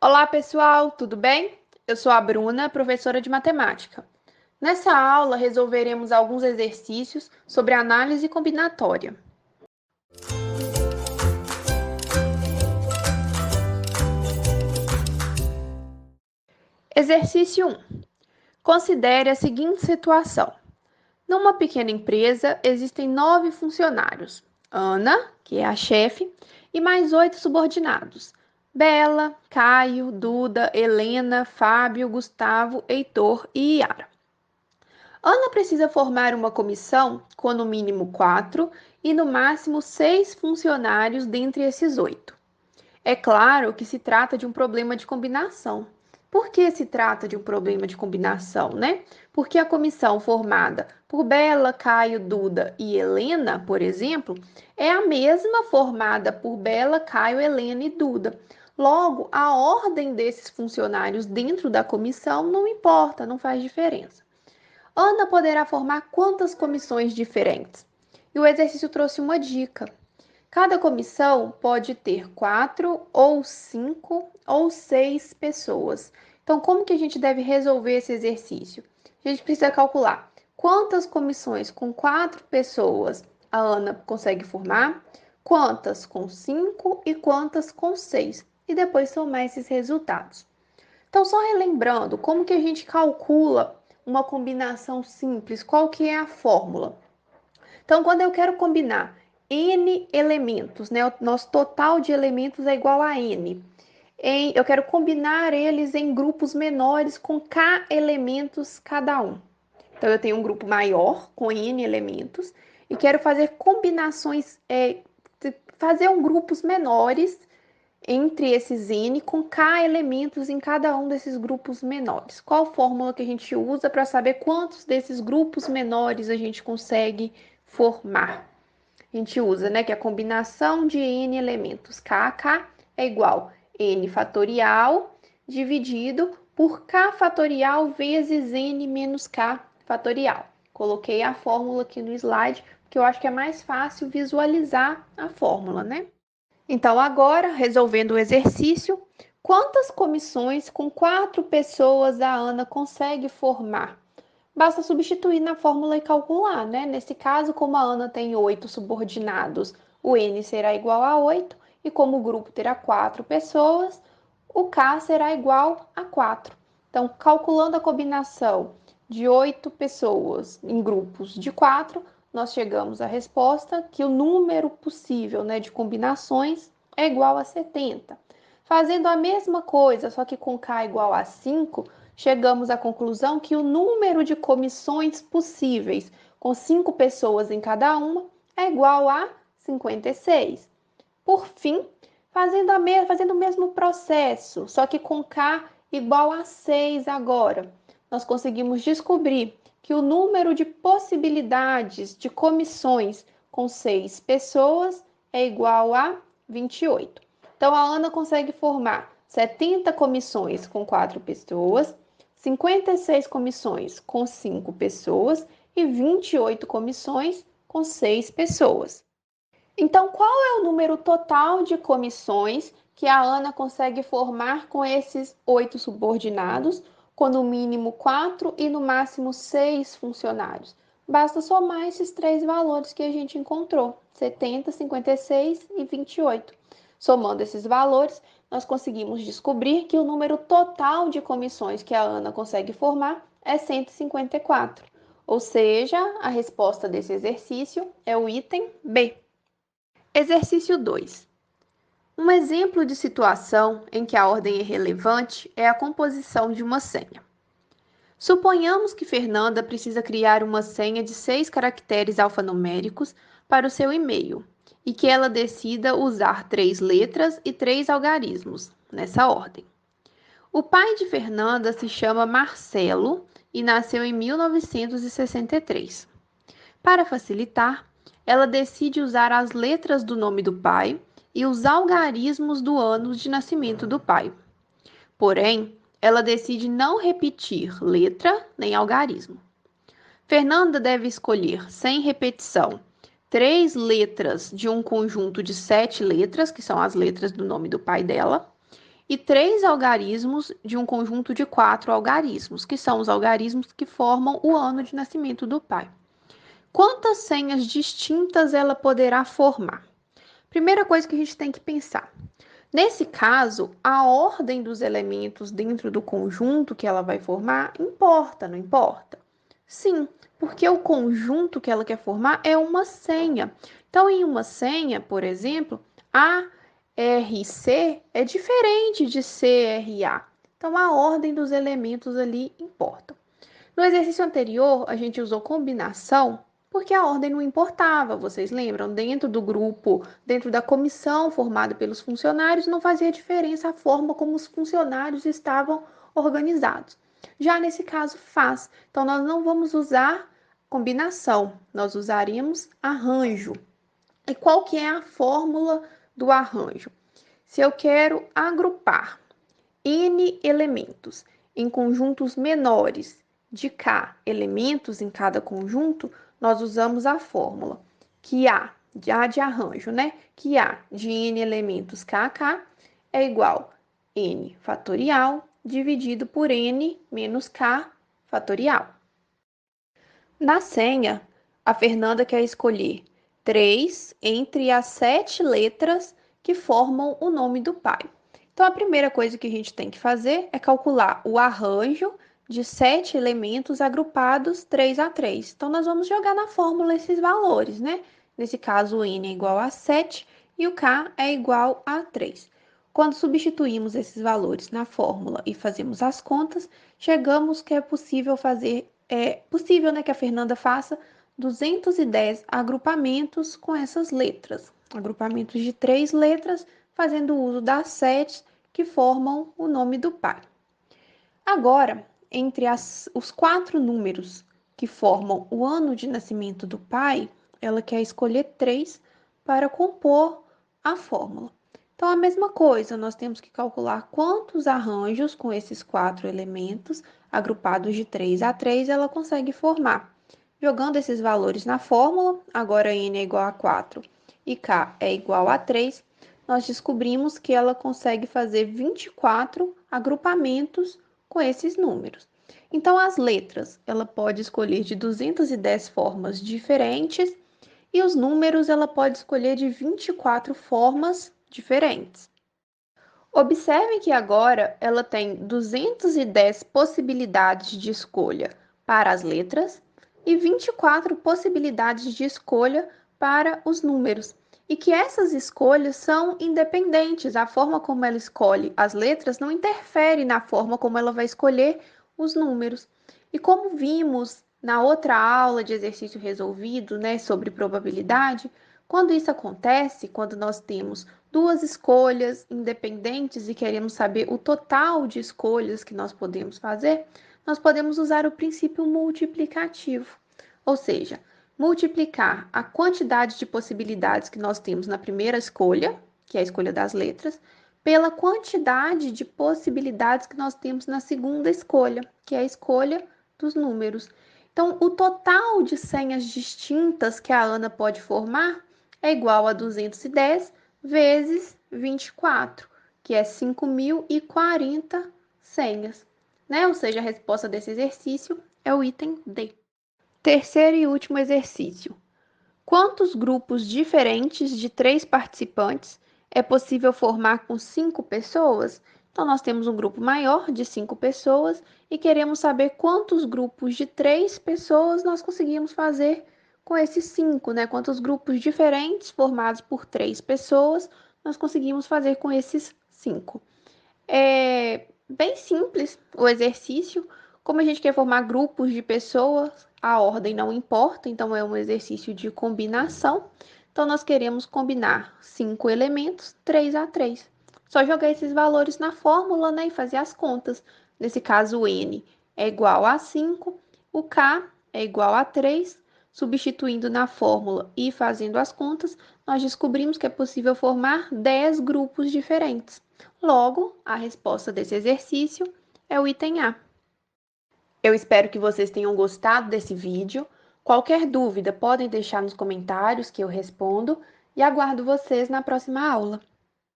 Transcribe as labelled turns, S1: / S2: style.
S1: Olá, pessoal, tudo bem? Eu sou a Bruna, professora de matemática. Nessa aula, resolveremos alguns exercícios sobre análise combinatória. Exercício 1. Considere a seguinte situação. Numa pequena empresa, existem 9 funcionários. Ana, que é a chefe, e mais 8 subordinados. Bela, Caio, Duda, Helena, Fábio, Gustavo, Heitor e Yara. Ana precisa formar uma comissão com no mínimo 4 e no máximo 6 funcionários dentre esses 8. É claro que se trata de um problema de combinação. Por que se trata de um problema de combinação, né? Porque a comissão formada por Bela, Caio, Duda e Helena, por exemplo, é a mesma formada por Bela, Caio, Helena e Duda. Logo, a ordem desses funcionários dentro da comissão não importa, não faz diferença. Ana poderá formar quantas comissões diferentes? E o exercício trouxe uma dica. Cada comissão pode ter 4 ou 5 ou 6 pessoas. Então, como que a gente deve resolver esse exercício? A gente precisa calcular quantas comissões com 4 pessoas a Ana consegue formar, quantas com 5 e quantas com 6. E depois somar esses resultados. Então, só relembrando, como que a gente calcula uma combinação simples? Qual que é a fórmula? Então, quando eu quero combinar N elementos, né? O nosso total de elementos é igual a N. Eu quero combinar eles em grupos menores com K elementos cada um. Então, eu tenho um grupo maior com N elementos e quero fazer combinações, fazer grupos menores entre esses N com K elementos em cada um desses grupos menores. Qual fórmula que a gente usa para saber quantos desses grupos menores a gente consegue formar? A gente usa, né, que a combinação de N elementos KK é igual a N fatorial dividido por K fatorial vezes N menos K fatorial. Coloquei a fórmula aqui no slide, porque eu acho que é mais fácil visualizar a fórmula, né? Então, agora, resolvendo o exercício, quantas comissões com 4 pessoas a Ana consegue formar? Basta substituir na fórmula e calcular, né? Nesse caso, como a Ana tem 8 subordinados, o N será igual a 8, e como o grupo terá 4 pessoas, o K será igual a 4. Então, calculando a combinação de 8 pessoas em grupos de 4, nós chegamos à resposta que o número possível, né, de combinações é igual a 70. Fazendo a mesma coisa, só que com K igual a 5, chegamos à conclusão que o número de comissões possíveis, com 5 pessoas em cada uma, é igual a 56. Por fim, fazendo o mesmo processo, só que com K igual a 6 agora, nós conseguimos descobrir que o número de possibilidades de comissões com 6 pessoas é igual a 28. Então, a Ana consegue formar 70 comissões com 4 pessoas, 56 comissões com 5 pessoas e 28 comissões com 6 pessoas. Então, qual é o número total de comissões que a Ana consegue formar com esses 8 subordinados, com no mínimo 4 e no máximo 6 funcionários? Basta somar esses 3 valores que a gente encontrou, 70, 56 e 28. Somando esses valores, nós conseguimos descobrir que o número total de comissões que a Ana consegue formar é 154. Ou seja, a resposta desse exercício é o item B. Exercício 2. Um exemplo de situação em que a ordem é relevante é a composição de uma senha. Suponhamos que Fernanda precisa criar uma senha de 6 caracteres alfanuméricos para o seu e-mail e que ela decida usar 3 letras e 3 algarismos, nessa ordem. O pai de Fernanda se chama Marcelo e nasceu em 1963. Para facilitar, ela decide usar as letras do nome do pai e os algarismos do ano de nascimento do pai. Porém, ela decide não repetir letra nem algarismo. Fernanda deve escolher, sem repetição, 3 letras de um conjunto de 7 letras, que são as letras do nome do pai dela, e 3 algarismos de um conjunto de 4 algarismos, que são os algarismos que formam o ano de nascimento do pai. Quantas senhas distintas ela poderá formar? Primeira coisa que a gente tem que pensar. Nesse caso, a ordem dos elementos dentro do conjunto que ela vai formar importa, não importa? Sim, porque o conjunto que ela quer formar é uma senha. Então, em uma senha, por exemplo, A, R e C é diferente de C, R e A. Então, a ordem dos elementos ali importa. No exercício anterior, a gente usou combinação porque a ordem não importava, vocês lembram? Dentro do grupo, dentro da comissão formada pelos funcionários, não fazia diferença a forma como os funcionários estavam organizados. Já nesse caso, faz. Então, nós não vamos usar combinação, nós usaremos arranjo. E qual que é a fórmula do arranjo? Se eu quero agrupar N elementos em conjuntos menores de K elementos em cada conjunto, nós usamos a fórmula que A de arranjo, né? Que A de N elementos KK é igual a N fatorial dividido por N menos K fatorial. Na senha, a Fernanda quer escolher 3 entre as 7 letras que formam o nome do pai. Então, a primeira coisa que a gente tem que fazer é calcular o arranjo de 7 elementos agrupados 3 a 3. Então, nós vamos jogar na fórmula esses valores, né? Nesse caso, o N é igual a 7 e o K é igual a 3. Quando substituímos esses valores na fórmula e fazemos as contas, chegamos que é possível né, que a Fernanda faça 210 agrupamentos com essas letras. Agrupamentos de 3 letras, fazendo uso das 7 que formam o nome do pai. Agora, entre os 4 números que formam o ano de nascimento do pai, ela quer escolher 3 para compor a fórmula. Então, a mesma coisa, nós temos que calcular quantos arranjos com esses 4 elementos, agrupados de 3 a 3, ela consegue formar. Jogando esses valores na fórmula, agora N é igual a 4 e K é igual a 3, nós descobrimos que ela consegue fazer 24 agrupamentos com esses números. Então, as letras, ela pode escolher de 210 formas diferentes e os números, ela pode escolher de 24 formas diferentes. Observem que agora ela tem 210 possibilidades de escolha para as letras e 24 possibilidades de escolha para os números. E que essas escolhas são independentes, a forma como ela escolhe as letras não interfere na forma como ela vai escolher os números. E como vimos na outra aula de exercício resolvido, né, sobre probabilidade, quando isso acontece, quando nós temos duas escolhas independentes e queremos saber o total de escolhas que nós podemos fazer, nós podemos usar o princípio multiplicativo, ou seja, multiplicar a quantidade de possibilidades que nós temos na primeira escolha, que é a escolha das letras, pela quantidade de possibilidades que nós temos na segunda escolha, que é a escolha dos números. Então, o total de senhas distintas que a Ana pode formar é igual a 210 vezes 24, que é 5.040 senhas, né? Ou seja, a resposta desse exercício é o item D. Terceiro e último exercício. Quantos grupos diferentes de 3 participantes é possível formar com 5 pessoas? Então, nós temos um grupo maior de 5 pessoas e queremos saber quantos grupos de 3 pessoas nós conseguimos fazer com esses 5, né? Quantos grupos diferentes formados por 3 pessoas nós conseguimos fazer com esses 5. É bem simples o exercício. Como a gente quer formar grupos de pessoas, a ordem não importa, então é um exercício de combinação. Então, nós queremos combinar 5 elementos, 3 a 3. Só jogar esses valores na fórmula, né, e fazer as contas. Nesse caso, o N é igual a 5, o K é igual a 3. Substituindo na fórmula e fazendo as contas, nós descobrimos que é possível formar 10 grupos diferentes. Logo, a resposta desse exercício é o item A. Eu espero que vocês tenham gostado desse vídeo. Qualquer dúvida, podem deixar nos comentários que eu respondo e aguardo vocês na próxima aula.